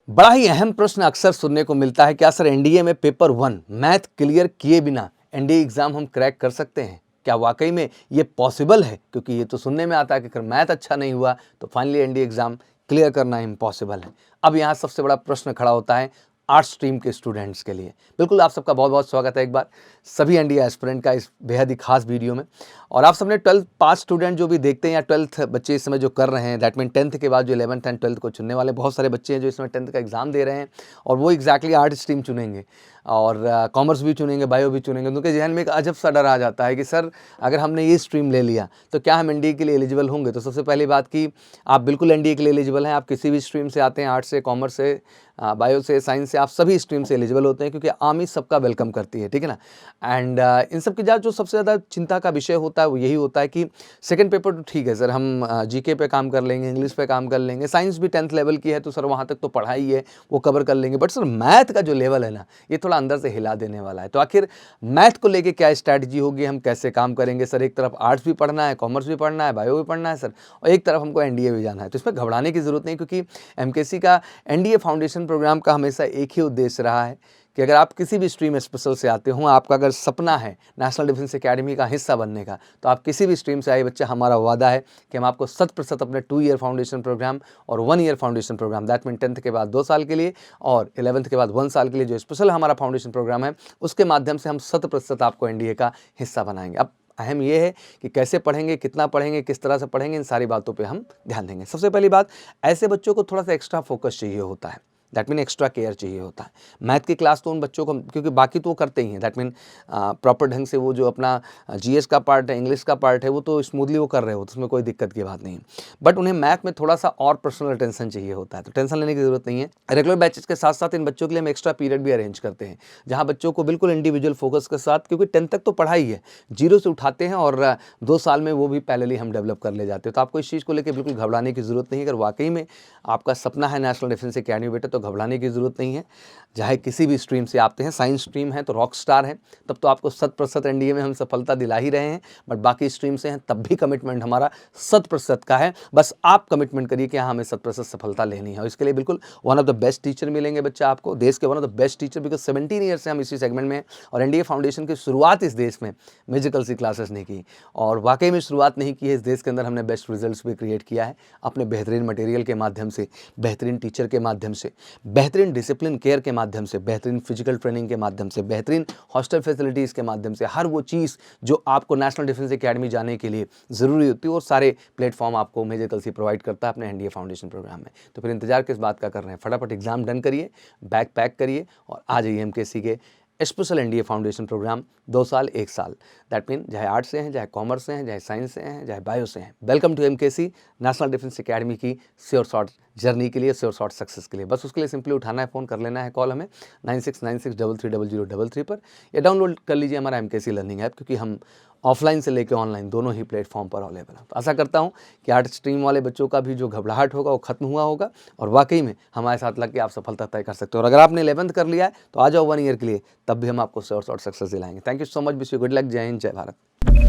बड़ा ही अहम प्रश्न अक्सर सुनने को मिलता है, क्या सर एनडीए में पेपर 1 मैथ क्लियर किए बिना एनडीए एग्जाम हम क्रैक कर सकते हैं? क्या वाकई में ये पॉसिबल है? क्योंकि ये तो सुनने में आता है कि अगर मैथ अच्छा नहीं हुआ तो फाइनली एनडीए एग्जाम क्लियर करना इम्पॉसिबल है। अब यहाँ सबसे बड़ा प्रश्न खड़ा होता है आर्ट्स स्ट्रीम के स्टूडेंट्स के लिए। बिल्कुल आप सबका बहुत बहुत स्वागत है एक बार सभी एनडीए एस्पिरेंट का इस बेहद ही खास वीडियो में। और आप सबने 12th पास स्टूडेंट जो भी देखते हैं या 12th बच्चे इस समय जो कर रहे हैं, दैट मीन 10th के बाद जो 11th एंड 12th को चुनने वाले बहुत सारे बच्चे हैं जो इस समय 10th का एग्जाम दे रहे हैं और वो एग्जैक्टली आर्ट स्ट्रीम चुनेंगे और कॉमर्स भी चुनेंगे, बायो भी चुनेंगे। उनके जहन में एक अजब सा डर आ जाता है कि सर अगर हमने ये स्ट्रीम ले लिया तो क्या हम एनडीए के लिए एलिजिबल होंगे? तो सबसे पहली बात कि आप बिल्कुल एनडीए के लिए एलिजिबल हैं। आप किसी भी स्ट्रीम से आते हैं, आर्ट्स से, कॉमर्स से, बायो से, साइंस से, आप सभी स्ट्रीम से एलिजिबल होते हैं क्योंकि आर्मी सबका वेलकम करती है, ठीक है ना। एंड इन सब के साथ जो सबसे ज़्यादा चिंता का विषय होता है वो यही होता है कि सेकंड पेपर तो ठीक है सर, हम जीके पे काम कर लेंगे, इंग्लिश पे काम कर लेंगे, साइंस भी 10th लेवल की है तो सर वहाँ तक तो पढ़ाई है वो कवर कर लेंगे, बट सर मैथ का जो लेवल है ना ये थोड़ा अंदर से हिला देने वाला है। तो आखिर मैथ को लेके क्या स्ट्रैटेजी होगी, हम कैसे काम करेंगे? सर एक तरफ आर्ट्स भी पढ़ना है, कॉमर्स भी पढ़ना है, बायो भी पढ़ना है सर, और एक तरफ हमको एनडीए भी जाना है। तो इसमें घबराने की ज़रूरत नहीं, क्योंकि एमकेसी का एनडीए फाउंडेशन प्रोग्राम का हमेशा एक ही उद्देश्य रहा है कि अगर आप किसी भी स्ट्रीम स्पेशल से आते हो, आपका अगर सपना है नेशनल डिफेंस एकेडमी का हिस्सा बनने का, तो आप किसी भी स्ट्रीम से आए बच्चे, हमारा वादा है कि हम आपको 100% अपने 2 ईयर फाउंडेशन प्रोग्राम और 1 year foundation programme, that mean 10th के बाद 2 साल के लिए और 11th के बाद 1 साल के लिए जो स्पेशल हमारा फाउंडेशन प्रोग्राम है, उसके माध्यम से हम 100% आपको एनडीए का हिस्सा बनाएंगे। अब अहम ये है कि कैसे पढ़ेंगे, कितना पढ़ेंगे, किस तरह से पढ़ेंगे, इन सारी बातों पे हम ध्यान देंगे। सबसे पहली बात, ऐसे बच्चों को थोड़ा सा एक्स्ट्रा फोकस चाहिए होता है, दैट मीन एक्स्ट्रा केयर चाहिए होता है। मैथ की क्लास तो उन बच्चों को, क्योंकि बाकी तो वो करते ही हैं, दैट मीन प्रॉपर ढंग से वो जो अपना जीएस का पार्ट है, इंग्लिश का पार्ट है, वो तो स्मूथली वो कर रहे होते, उसमें कोई दिक्कत की बात नहीं है। बट उन्हें मैथ में थोड़ा सा और पर्सनल अटेंशन चाहिए होता है, तो टेंशन लेने की जरूरत नहीं है। रेगुलर बैचेस के साथ साथ इन बच्चों के लिए हम एक्स्ट्रा पीरियड भी अरेंज करते हैं, जहाँ बच्चों को बिल्कुल इंडिविजुअल फोकस के साथ, क्योंकि 10th तक तो पढ़ाई है, जीरो से उठाते हैं और 2 साल में वो भी पैरेलली हम डेवलप कर ले जाते हैं। तो आपको इस चीज़ को लेकर बिल्कुल घबराने की जरूरत नहीं है। अगर वाकई में आपका सपना है नेशनल डिफेंस एकेडमी बेटा, तो घबराने की जरूरत नहीं है। चाहे किसी भी स्ट्रीम से आते हैं, साइंस स्ट्रीम है तो रॉक स्टार है, तब तो आपको 100% एनडीए में हम सफलता दिला ही रहे हैं। बट बाकी स्ट्रीम से हैं तब भी कमिटमेंट हमारा 100% का है। बस आप कमिटमेंट करिए कि हाँ हमें 100% सफलता लेनी है, और इसके लिए बिल्कुल one of the best teacher मिलेंगे बच्चा आपको, देश के one of the best teacher, because 17 year से हम इसी सेगमेंट में हैं और एनडीए फाउंडेशन की शुरुआत इस देश में म्यूजिकल सी क्लासेस नहीं की, और वाकई में शुरुआत नहीं की है, इस देश के अंदर हमने बेस्ट रिजल्ट्स भी क्रिएट किया है अपने बेहतरीन मटेरियल के माध्यम से, बेहतरीन टीचर के माध्यम से, बेहतरीन डिसिप्लिन केयर के माध्यम से, बेहतरीन फिजिकल ट्रेनिंग के माध्यम से, बेहतरीन हॉस्टल फैसिलिटीज़ के माध्यम से। हर वो चीज़ जो आपको नेशनल डिफेंस एकेडमी जाने के लिए ज़रूरी होती है वो सारे प्लेटफॉर्म आपको म्यूजिकल सी प्रोवाइड करता है अपने एनडीए फाउंडेशन प्रोग्राम में। तो फिर इंतजार किस बात का कर रहे हैं? फटाफट एग्जाम डन करिए, बैग पैक करिए और आ जाइए एमकेसी के स्पेशल एनडीए फाउंडेशन प्रोग्राम 2 साल 1 साल, दैट मीन चाहे आर्ट्स से हैं, चाहे कॉमर्स से हैं, चाहे साइंस से हैं, चाहे बायो से हैं। Welcome to MKC national defence academy की श्योर शॉर्ट जर्नी के लिए, श्योर शॉर्ट सक्सेस के लिए। बस उसके लिए सिंपली उठाना है फ़ोन, कर लेना है कॉल हमें 9696330033 पर, या डाउनलोड कर लीजिए हमारा एमकेसी लर्निंग ऐप, क्योंकि हम ऑफलाइन से लेकर ऑनलाइन दोनों ही प्लेटफॉर्म पर अवेलेबल है। तो आशा करता हूँ कि आर्ट स्ट्रीम वाले बच्चों का भी जो घबराहट होगा वो खत्म हुआ होगा और वाकई में हमारे साथ लग के आप सफलता तय कर सकते हो। और अगर आपने 11th कर लिया है तो आ जाओ 1 ईयर के लिए, तब भी हम आपको श्योर शॉर्ट सक्सेस दिलाएंगे। Thank you so much, wish you good luck, जय हिंद, जय भारत।